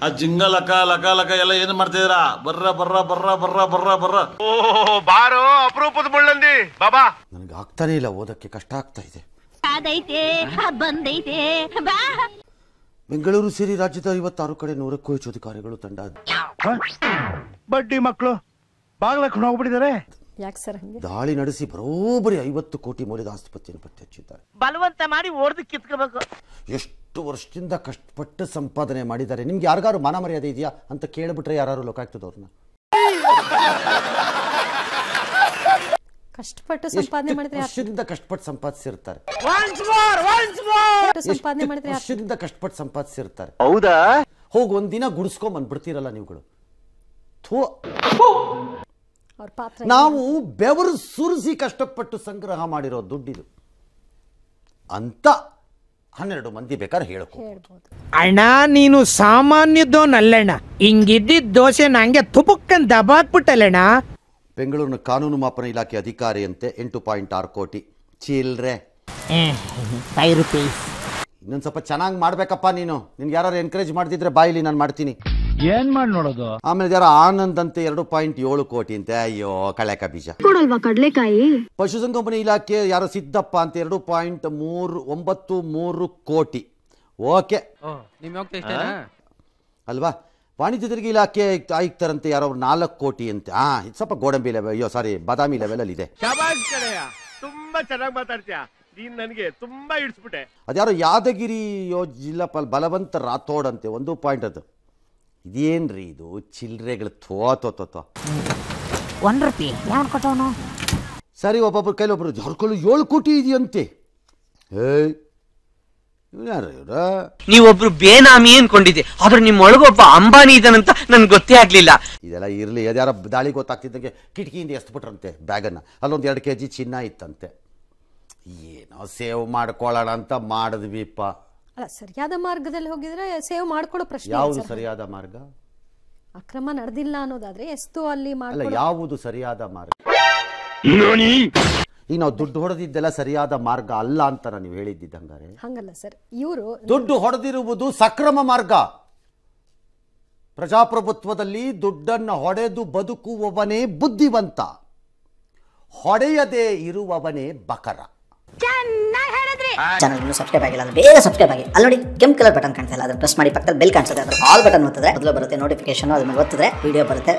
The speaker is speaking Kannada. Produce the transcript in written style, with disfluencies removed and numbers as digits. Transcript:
ಆ ಜಿಂಗ ಲಕ ಲಕ ಲಕ ಎಲ್ಲ ಏನು ಮಾಡ್ತಿದ್ದೀರಾ? ಬರ್ರ ಬರ್ರ ಬರ್ರ ಬರ್ರ ಬರ್ರ ಬರ್ರ. ಓ ಬಾರೋ ಅಪರೂಪದ ಮುಳ್ಳಂದಿ ಬಾಬಾ. ನನಗೆ ಆಗ್ತಾನೆ ಇಲ್ಲ, ಓದಕ್ಕೆ ಕಷ್ಟ ಆಗ್ತಾ ಇದೆ. ಬೆಂಗಳೂರು ಸೇರಿ ರಾಜ್ಯದ 56 ಕಡೆ 100ಕ್ಕೂ ಹೆಚ್ಚು ಅಧಿಕಾರಿಗಳು ತಂಡ. ಬಡ್ಡಿ ಮಕ್ಕಳು ಬಾಗ್ಲಕ್ಕೆ ಹೋಗ್ಬಿಟ್ಟಿದ್ದಾರೆ. ಯಾಕೆ ಸರ್ ಹಂಗೆ? ದಾಳಿ ನಡೆಸಿ ಬರೋಬ್ಬರಿ 50 ಕೋಟಿ ಮೌಲ್ಯದ ಆಸ್ತಿಪತ್ರೆಯನ್ನು ಪತ್ತೆ ಹಚ್ಚಿದ್ದಾರೆ. ಬಲವಂತ ಮಾಡಿ ಓಡ್ದು ಕಿತ್ಕೋಬೇಕು. ಎಷ್ಟು ವರ್ಷದಿಂದ ಕಷ್ಟಪಟ್ಟು ಸಂಪಾದನೆ ಮಾಡಿದ್ದಾರೆ. ನಿಮ್ಗೆ ಯಾರಿಗಾರು ಮಾನ ಮರ್ಯಾದೆ ಇದೆಯಾ ಅಂತ ಕೇಳಿಬಿಟ್ರೆ ಯಾರು ಲೋಕಾಯುಕ್ತದವ್ರನ್ನ? ಕಷ್ಟಪಟ್ಟು ಸಂಪಾದನೆ ಮಾಡಿದ್ರೆ ವರ್ಷದಿಂದ ಕಷ್ಟಪಟ್ಟು ಸಂಪಾದಿಸಿರ್ತಾರೆ. ವರ್ಷದಿಂದ ಕಷ್ಟಪಟ್ಟು ಸಂಪಾದಿಸಿರ್ತಾರೆ. ಹೌದಾ? ಹೋಗಿ ಒಂದಿನ ಗುಡಿಸ್ಕೊಂಡ್ ಬಂದ್ಬಿಡ್ತೀರಲ್ಲ ನೀವುಗಳು. ನಾವು ಬೆವರು ಸುರಿಸಿ ಕಷ್ಟಪಟ್ಟು ಸಂಗ್ರಹ ಮಾಡಿರೋ ದುಡ್ಡಿದು ಅಂತ 12 ಮಂದಿ ಬೇಕಾದ್ರೆ ಹೇಳ್ಬೋದು. ಅಣ್ಣ ನೀನು ಸಾಮಾನ್ಯದೋನಲ್ಲಣ್ಣ, ಹಿಂಗಿದ್ದಿದ್ದ ದೋಸೆ ನಂಗೆ ತುಪಕ್ಕನ್ ದಬಾಕ್ಬಿಟ್ಟಲ್ಲಣ್ಣ. ಬೆಂಗಳೂರಿನ ಕಾನೂನು ಮಾಪನ ಇಲಾಖೆ ಅಧಿಕಾರಿಯಂತೆ 8.6 ಕೋಟಿ ಚಿಲ್ರೆ. 5 ರೂಪೀಸ್. ಇನ್ನೊಂದು ಸ್ವಲ್ಪ ಚೆನ್ನಾಗಿ ಮಾಡ್ಬೇಕಪ್ಪ ನೀನು. ನಿನ್ಗೆ ಯಾರು ಎನ್ಕರೇಜ್ ಮಾಡ್ತಿದ್ರೆ ಬಾಯಿಲಿ ನಾನು ಮಾಡ್ತೀನಿ. ಏನ್ ಮಾಡಿ ನೋಡೋದು? ಆಮೇಲೆ ಯಾರೋ ಆನಂದ್ ಅಂತೆ 2.7 ಕೋಟಿ ಅಂತೆ. ಅಯ್ಯೋ ಕಳೆಕ ಬೀಜ. ಕಡಲೆಕಾಯಿ. ಪಶುಸಂಗೋಪನೆ ಇಲಾಖೆ ಯಾರೋ ಸಿದ್ದಪ್ಪ ಅಂತ 2.93 ಕೋಟಿ. ಓಕೆ ಅಲ್ವಾ? ವಾಣಿಜ್ಯ ತೆರಿಗೆ ಇಲಾಖೆ ಆಯುಕ್ತರಂತೆ ಯಾರೋ 4 ಕೋಟಿ ಅಂತೆ. ಇದು ಸ್ವಲ್ಪ ಗೋಡಂಬಿ ಲೆವೆಲ್, ಅಯ್ಯೋ ಸಾರಿ ಬಾದಾಮಿ ಲೆವೆಲ್ ಅಲ್ಲಿ ಇದೆ. ತುಂಬಾ ಚೆನ್ನಾಗಿ ಮಾತಾಡ್ತೀಯ ನೀನ್, ನನಗೆ ತುಂಬಾ ಇಡ್ಸ್ಬಿಟ್ಟೆ. ಅದ್ಯಾರೋ ಯಾದಗಿರಿ ಜಿಲ್ಲಾ ಬಲವಂತ ರಾಥೋಡ್ ಅಂತೆ 1 ಪಾಯಿಂಟ್. ಅದು ಇದೇನ್ರಿ ಇದು ಚಿಲ್ಲರೆಗಳು? ತೋ 1 ರೂಪಾಯಿ ಯಾರು ಕೊಟ್ಟವನು? ಸರಿ, ಒಬ್ಬೊಬ್ರು ಕೈಲಿ ಒಬ್ರು ಜಾರ್ಕೊಳ್ಳು 7 ಕೋಟಿ ಇದೆಯಂತೆ. ಏಯ್ ನೀವೊಬ್ರು ಬೇನಾಮಿ ಅನ್ಕೊಂಡಿದ್ದೆ, ಆದ್ರೆ ನಿಮ್ಮೊಳಗೊಬ್ಬ ಅಂಬಾನಿ ಇದನಂತ ನನ್ಗೆ ಗೊತ್ತೇ ಆಗ್ಲಿಲ್ಲ. ಇದೆಲ್ಲ ಇರ್ಲಿ. ಅದ್ಯಾರ ದಾಳಿ ಗೊತ್ತಾಗ್ತಿದ್ದಂಗೆ ಕಿಟಕಿಯಿಂದ ಎಸ್ಬಿಟ್ರಂತೆ ಬ್ಯಾಗನ್ನ. ಅಲ್ಲೊಂದು 2 kg ಚಿನ್ನ ಇತ್ತಂತೆ. ಏನೋ ಸೇವ್ ಮಾಡ್ಕೊಳ್ಳೋಣ ಅಂತ ಮಾಡಿದ್ವಿಪ್ಪ. ಅಲ್ಲ, ಸರಿಯಾದ ಮಾರ್ಗದಲ್ಲಿ ಹೋಗಿದ್ರೆ ಸೇವ್ ಮಾಡ್ಕೊಳ್ಳೋ ಪ್ರಶ್ನೆ. ಯಾವುದು ಸರಿಯಾದ ಮಾರ್ಗ? ಅಕ್ರಮ ನಡೆದಿಲ್ಲ ಅನ್ನೋದಾದ್ರೆ ಎಷ್ಟು ಅಲ್ಲಿ ಅಲ್ಲ, ಯಾವುದು ಸರಿಯಾದ ಮಾರ್ಗ? ಈಗ ನಾವು ದುಡ್ಡು ಹೊಡೆದಿದ್ದೆಲ್ಲ ಸರಿಯಾದ ಮಾರ್ಗ ಅಲ್ಲ ಅಂತ ನೀವು ಹೇಳಿದ್ದಂಗಾರೆ? ಹಂಗಲ್ಲ ಸರ್, ಇವರು ದುಡ್ಡು ಹೊಡೆದಿರುವುದು ಸಕ್ರಮ ಮಾರ್ಗ. ಪ್ರಜಾಪ್ರಭುತ್ವದಲ್ಲಿ ದುಡ್ಡನ್ನು ಹೊಡೆದು ಬದುಕುವವನೇ ಬುದ್ಧಿವಂತ, ಹೊಡೆಯದೇ ಇರುವವನೇ ಬಕರ. ಚಾನಲ್ ಇನ್ನು ಸಬ್ಸ್ಕ್ರೈಬ್ ಆಗಿಲ್ಲ ಅಂದ್ರೆ ಬೇಗ ಸಬ್ಸ್ಕ್ರೈಬ್ ಆಗಿ. ಅಲ್ಲಿ ನೋಡಿ ಕೆಂಪು ಕಲರ್ ಬಟನ್ ಕಾಣ್ತಾ ಇಲ್ಲ, ಅದನ್ನ ಪ್ರೆಸ್ ಮಾಡಿ. ಪಕ್ಕದಲ್ಲಿ ಬೆಲ್ ಕಾಣಿಸುತ್ತೆ, ಅದರ ಆಲ್ ಬಟನ್ ಒತ್ತಿದ್ರೆ ಮೊದಲು ಬರುತ್ತೆ ನೋಟಿಫಿಕೇಶನ್. ಅದ್ರ ಮೇಲೆ ಒತ್ತಿದ್ರೆ ವಿಡಿಯೋ ಬರುತ್ತೆ.